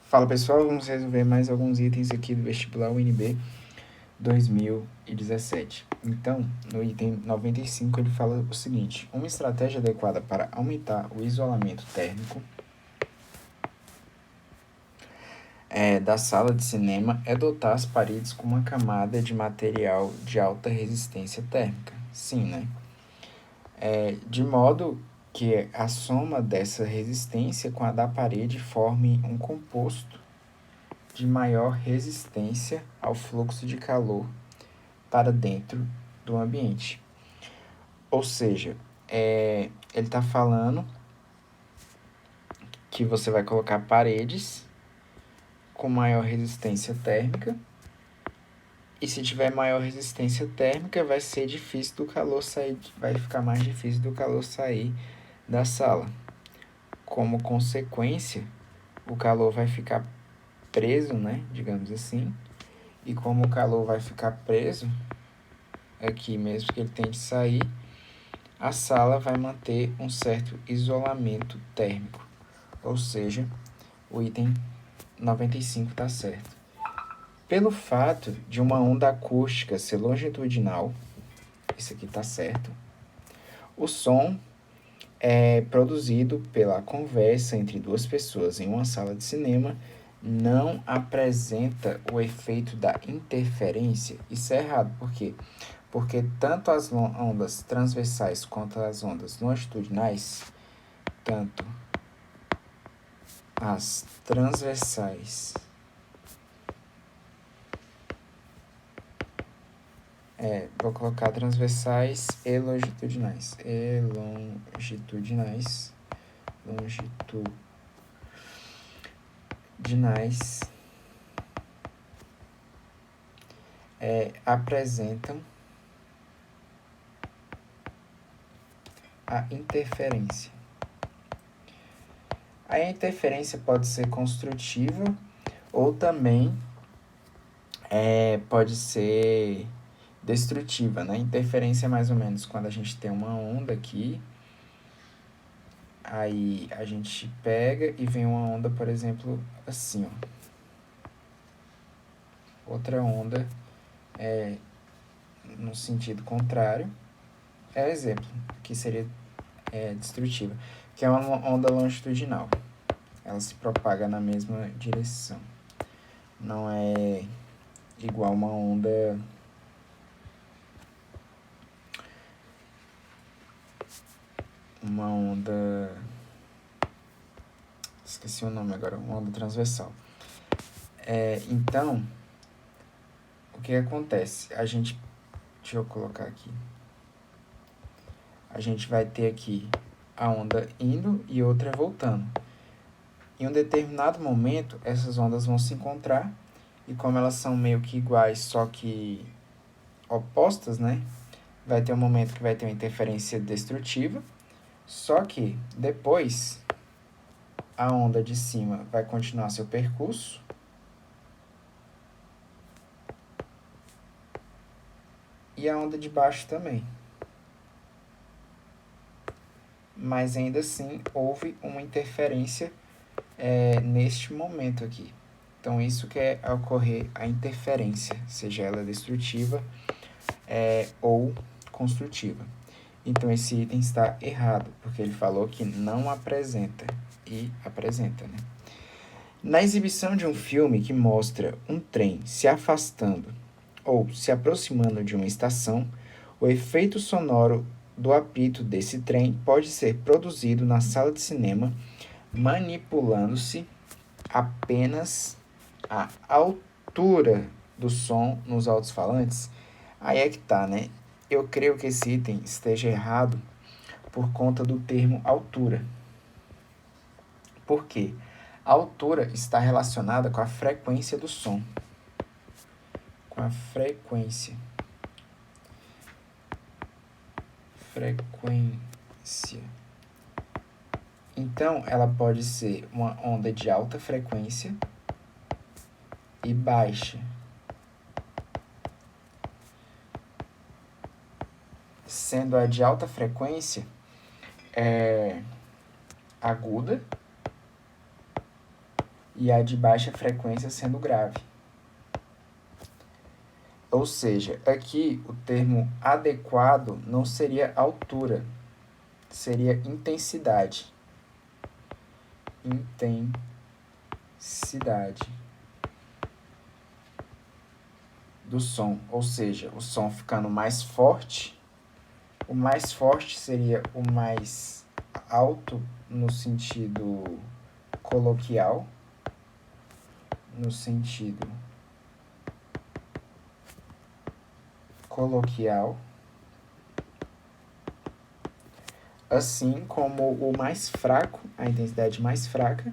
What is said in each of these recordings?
Fala pessoal, vamos resolver mais alguns itens aqui do vestibular UNB 2017. Então, no item 95 ele fala o seguinte: uma estratégia adequada para aumentar o isolamento térmico da sala de cinema é dotar as paredes com uma camada de material de alta resistência térmica. Sim, né? De modo que a soma dessa resistência com a da parede forme um composto de maior resistência ao fluxo de calor para dentro do ambiente. Ou seja, ele está falando que você vai colocar paredes com maior resistência térmica, e se tiver maior resistência térmica, vai ser difícil do calor sair, vai ficar mais difícil do calor sair da sala. Como consequência, o calor vai ficar preso, né, digamos assim, e como o calor vai ficar preso aqui, mesmo que ele tente sair, a sala vai manter um certo isolamento térmico. Ou seja, o item 95 está certo. Pelo fato de uma onda acústica ser longitudinal, isso aqui está certo, o som é produzido pela conversa entre duas pessoas em uma sala de cinema não apresenta o efeito da interferência. Isso é errado, por quê? Porque tanto as ondas transversais quanto as ondas longitudinais, tanto as transversais vou colocar transversais e longitudinais. Longitudinais apresentam a interferência. A interferência pode ser construtiva ou também pode ser destrutiva, né? Interferência é mais ou menos quando a gente tem uma onda aqui, aí a gente pega e vem uma onda, por exemplo, assim, ó. Outra onda no sentido contrário. É o exemplo, que seria destrutiva, que é uma onda longitudinal. Ela se propaga na mesma direção. Não é igual uma onda esqueci o nome agora, uma onda transversal. Então, o que acontece? Deixa eu colocar aqui. A gente vai ter aqui a onda indo e outra voltando. Em um determinado momento, essas ondas vão se encontrar, e como elas são meio que iguais, só que opostas, né? Vai ter um momento que vai ter uma interferência destrutiva, só que depois a onda de cima vai continuar seu percurso e a onda de baixo também. Mas ainda assim houve uma interferência neste momento aqui. Então isso que é ocorrer a interferência, seja ela destrutiva ou construtiva. Então esse item está errado, porque ele falou que não apresenta, e apresenta, né? Na exibição de um filme que mostra um trem se afastando ou se aproximando de uma estação, o efeito sonoro do apito desse trem pode ser produzido na sala de cinema manipulando-se apenas a altura do som nos alto-falantes. Aí é que tá, né? Eu creio que esse item esteja errado por conta do termo altura. Por quê? A altura está relacionada com a frequência do som. Com a frequência. Então, ela pode ser uma onda de alta frequência e baixa. Sendo a de alta frequência aguda e a de baixa frequência sendo grave. Ou seja, aqui o termo adequado não seria altura, seria intensidade. Intensidade do som, ou seja, o som ficando mais forte. O mais forte seria o mais alto no sentido coloquial, no sentido coloquial, assim como o mais fraco, a intensidade mais fraca,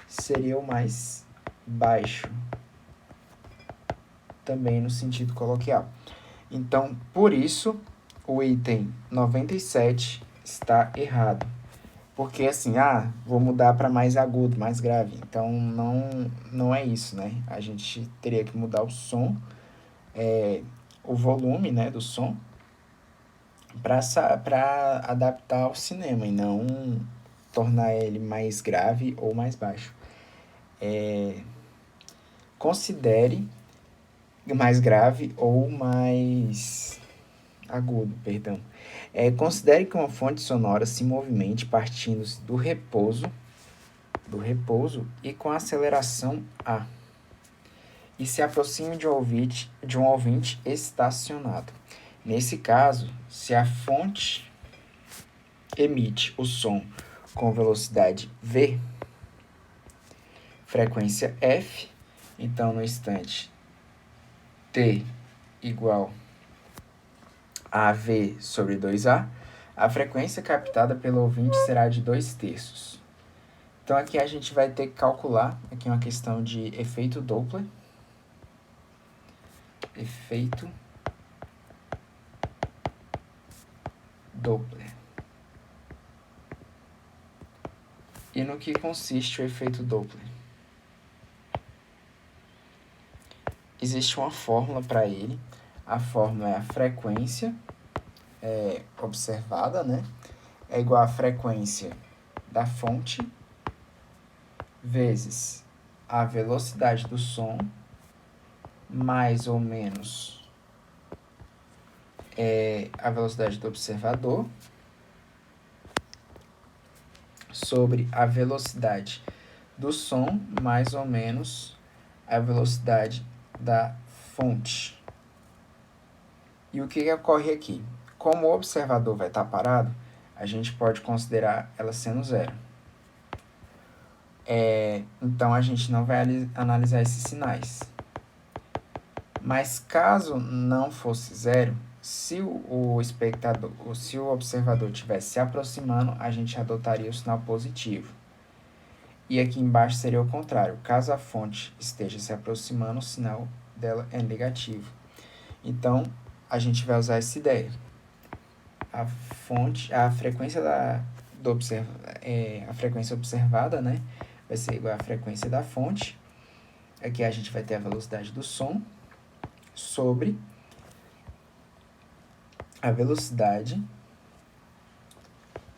seria o mais baixo, também no sentido coloquial. Então, por isso, o item 97 está errado. Porque assim, vou mudar para mais agudo, mais grave. Então, não é isso, né? A gente teria que mudar o som, o volume, né, do som, para adaptar ao cinema e não tornar ele mais grave ou mais baixo. Considere mais grave ou mais agudo, perdão. Considere que uma fonte sonora se movimente partindo do repouso e com aceleração A, e se aproxime de um ouvinte estacionado. Nesse caso, se a fonte emite o som com velocidade V, frequência F, então no instante T igual a V sobre 2A, a frequência captada pelo ouvinte será de 2/3. Então aqui a gente vai ter que calcular, aqui é uma questão de efeito Doppler. Efeito Doppler. E no que consiste o efeito Doppler? Existe uma fórmula para ele. A fórmula é a frequência observada, né? É igual à frequência da fonte vezes a velocidade do som mais ou menos a velocidade do observador sobre a velocidade do som mais ou menos a velocidade da fonte. E o que ocorre aqui? Como o observador vai estar parado, a gente pode considerar ela sendo zero. Então, a gente não vai analisar esses sinais. Mas caso não fosse zero, se o observador estivesse se aproximando, a gente adotaria o sinal positivo. E aqui embaixo seria o contrário. Caso a fonte esteja se aproximando, o sinal dela é negativo. Então, a gente vai usar essa ideia. A frequência a frequência observada, né, vai ser igual à frequência da fonte. Aqui a gente vai ter a velocidade do som sobre a velocidade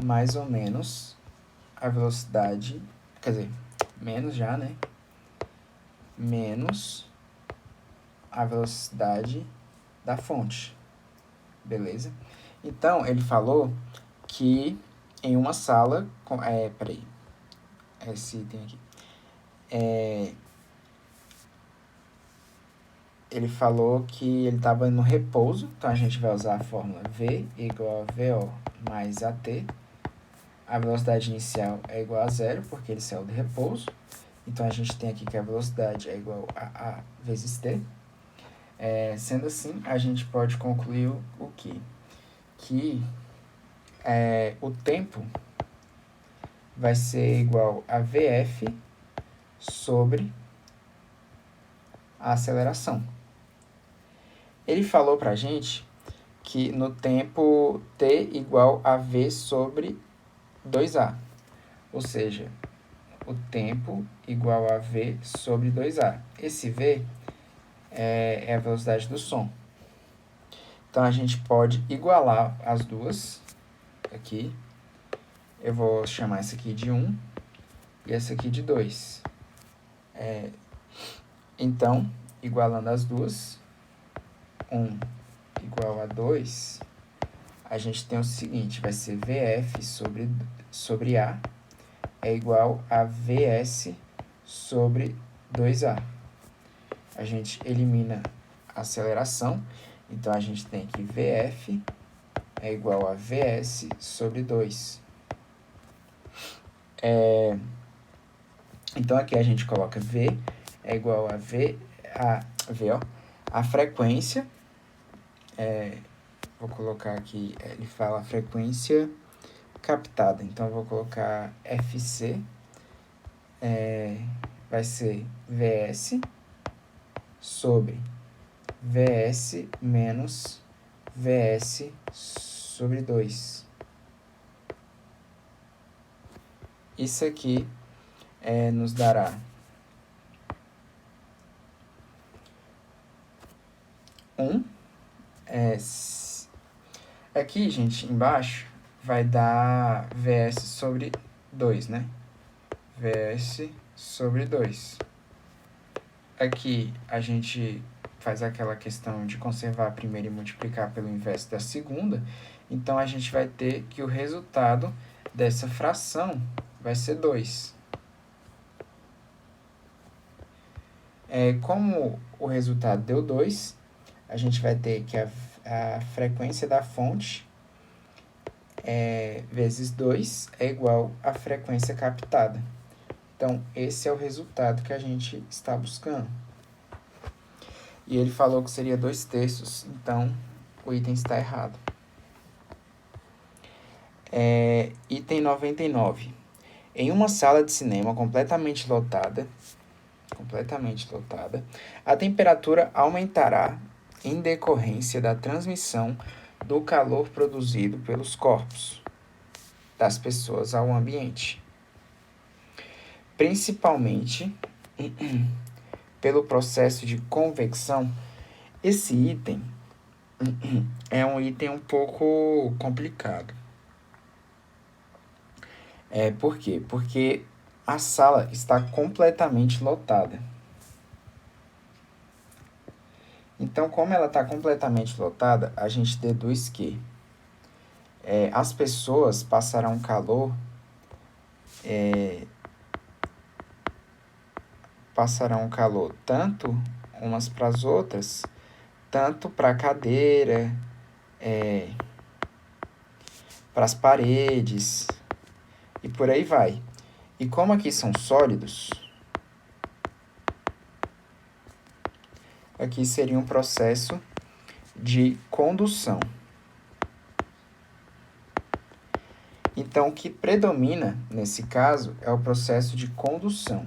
mais ou menos a velocidade, quer dizer, menos já, né? Menos a velocidade da fonte. Beleza? Então, ele falou que em uma sala... peraí. Esse item aqui. Ele falou que ele estava no repouso. Então, a gente vai usar a fórmula V igual a VO mais AT. A velocidade inicial é igual a zero, porque ele saiu de repouso. Então, a gente tem aqui que a velocidade é igual a A vezes T. Sendo assim, a gente pode concluir o quê? Que o tempo vai ser igual a VF sobre a aceleração. Ele falou pra gente que no tempo T igual a V sobre 2A. Ou seja, o tempo igual a V sobre 2A. Esse V é a velocidade do som. Então, a gente pode igualar as duas aqui. Eu vou chamar essa aqui de 1 e essa aqui de 2. Então, igualando as duas, 1 igual a 2, a gente tem o seguinte, vai ser VF sobre A é igual a VS sobre 2A. A gente elimina a aceleração, então a gente tem que VF é igual a VS sobre 2. Então aqui a gente coloca V é igual a a frequência, vou colocar aqui, ele fala frequência captada, então eu vou colocar FC, vai ser VS sobre VS menos VS sobre 2. Isso aqui nos dará aqui, gente, embaixo vai dar VS sobre 2, né? VS sobre 2. Aqui a gente faz aquela questão de conservar a primeira e multiplicar pelo inverso da segunda. Então, a gente vai ter que o resultado dessa fração vai ser 2. Como o resultado deu 2, a gente vai ter que a frequência da fonte vezes 2 é igual à frequência captada. Então, esse é o resultado que a gente está buscando. E ele falou que seria 2/3, então o item está errado. Item 99. Em uma sala de cinema completamente lotada, a temperatura aumentará em decorrência da transmissão do calor produzido pelos corpos das pessoas ao ambiente, principalmente pelo processo de convecção. Esse item é um item um pouco complicado. Por quê? Porque a sala está completamente lotada. Então, como ela está completamente lotada, a gente deduz que as pessoas passarão calor tanto umas para as outras, tanto para a cadeira, para as paredes e por aí vai. E como aqui são sólidos, aqui seria um processo de condução. Então, o que predomina nesse caso é o processo de condução.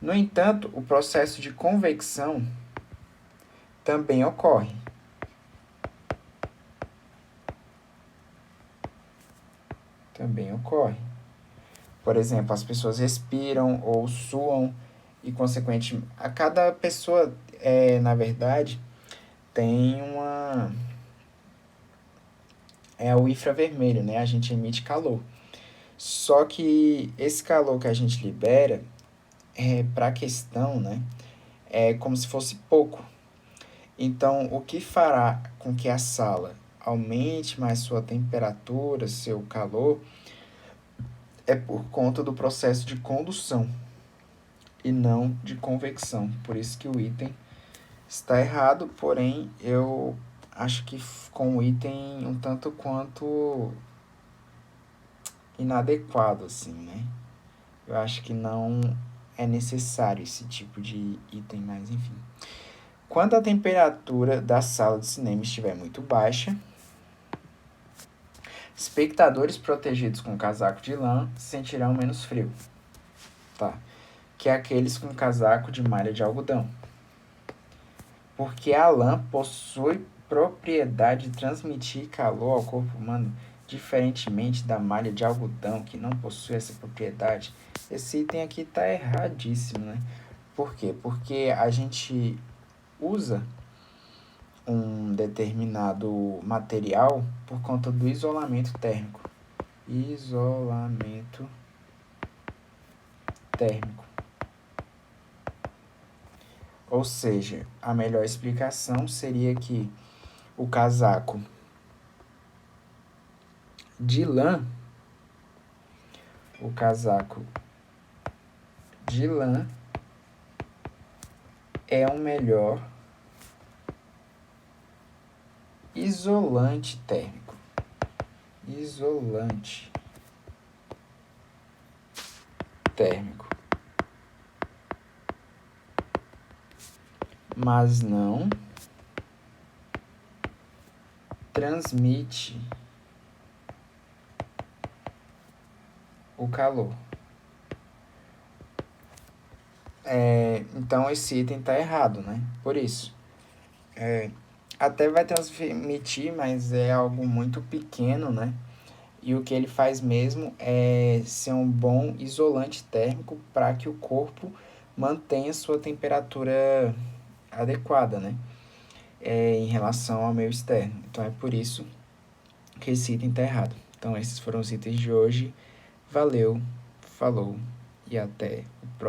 No entanto, o processo de convecção também ocorre. Por exemplo, as pessoas respiram ou suam e, consequentemente, a cada pessoa, na verdade, tem o infravermelho, né? A gente emite calor. Só que esse calor que a gente libera, para a questão, né? É como se fosse pouco. Então, o que fará com que a sala aumente mais sua temperatura, seu calor, é por conta do processo de condução e não de convecção. Por isso que o item está errado, porém eu acho que com o item um tanto quanto inadequado, assim, né? Eu acho que não é necessário esse tipo de item, mas enfim. Quando a temperatura da sala de cinema estiver muito baixa, espectadores protegidos com casaco de lã sentirão menos frio, tá? Que aqueles com casaco de malha de algodão. Porque a lã possui propriedade de transmitir calor ao corpo humano, diferentemente da malha de algodão, que não possui essa propriedade. Esse item aqui está erradíssimo, né? Por quê? Porque a gente usa um determinado material por conta do isolamento térmico. isolamento térmico. Ou seja, a melhor explicação seria que o casaco de lã, é o melhor isolante térmico. Mas não transmite o calor. Então esse item está errado, né? Por isso. Até vai transmitir, mas é algo muito pequeno, né? E o que ele faz mesmo é ser um bom isolante térmico para que o corpo mantenha sua temperatura adequada, né? Em relação ao meio externo. Então é por isso que esse item está errado. Então esses foram os itens de hoje. Valeu, falou e até o próximo.